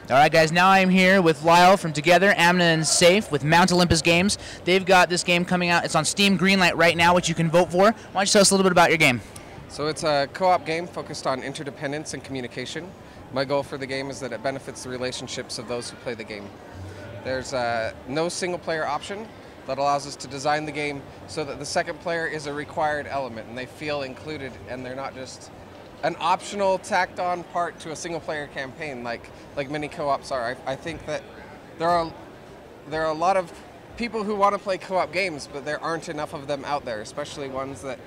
All right, guys, now I'm here with Lyle from Together, Amna, and Saif with Mount Olympus Games. They've got this game coming out. It's on Steam Greenlight right now, which you can vote for. Why don't you tell us a little bit about your game? So it's a co-op game focused on interdependence and communication. My goal for the game is that it benefits the relationships of those who play the game. There's no single-player option that allows us to design the game so that the second player is a required element and they feel included and they're not just an optional tacked-on part to a single-player campaign like many co-ops are. I think that there are a lot of people who want to play co-op games, but there aren't enough of them out there, especially ones that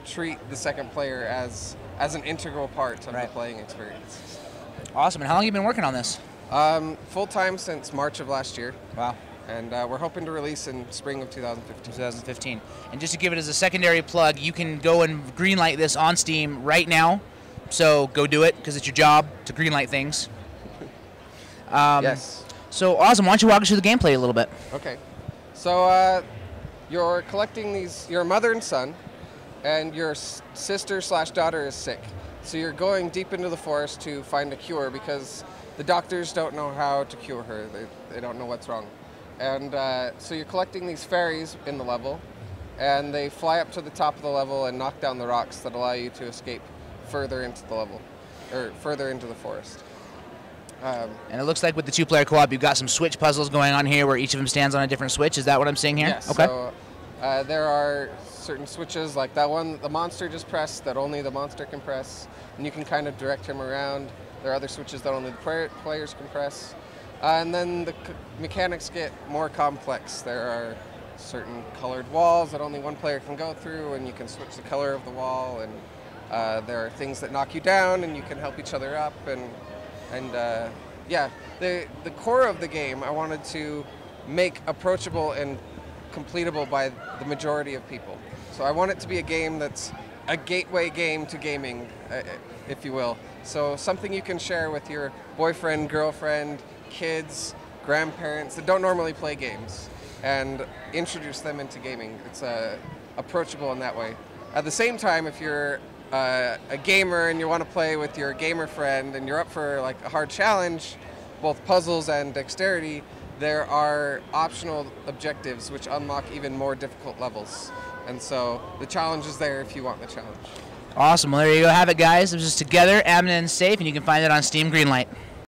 treat the second player as an integral part of the playing experience. Awesome. And how long have you been working on this? Full-time since March of last year. Wow. And we're hoping to release in spring of 2015. And just to give it as a secondary plug, you can go and greenlight this on Steam right now. So go do it, because it's your job to greenlight things. Yes. So awesome. Why don't you walk us through the gameplay a little bit? Okay. So you're collecting these. You're a mother and son, and your sister/daughter is sick. So you're going deep into the forest to find a cure because the doctors don't know how to cure her. They don't know what's wrong. And so you're collecting these fairies in the level, and they fly up to the top of the level and knock down the rocks that allow you to escape further into the level, or further into the forest. And it looks like with the two-player co-op, you've got some switch puzzles going on here where each of them stands on a different switch. Is that what I'm seeing here? Yes. Okay. So there are certain switches, like that one the monster just pressed, that only the monster can press, and you can kind of direct him around. There are other switches that only the players can press. And then the mechanics get more complex. There are certain colored walls that only one player can go through, and you can switch the color of the wall. And there are things that knock you down, and you can help each other up. And yeah, the core of the game I wanted to make approachable and completable by the majority of people. So I want it to be a game that's a gateway game to gaming, if you will. So something you can share with your boyfriend, girlfriend, kids, grandparents that don't normally play games, and introduce them into gaming. It's approachable in that way. At the same time, if you're a gamer and you want to play with your gamer friend and you're up for like a hard challenge, both puzzles and dexterity, there are optional objectives which unlock even more difficult levels. And so the challenge is there if you want the challenge. Awesome. Well, there you go. Have it, guys. It was just Together, Amna, and Saif, and you can find it on Steam Greenlight.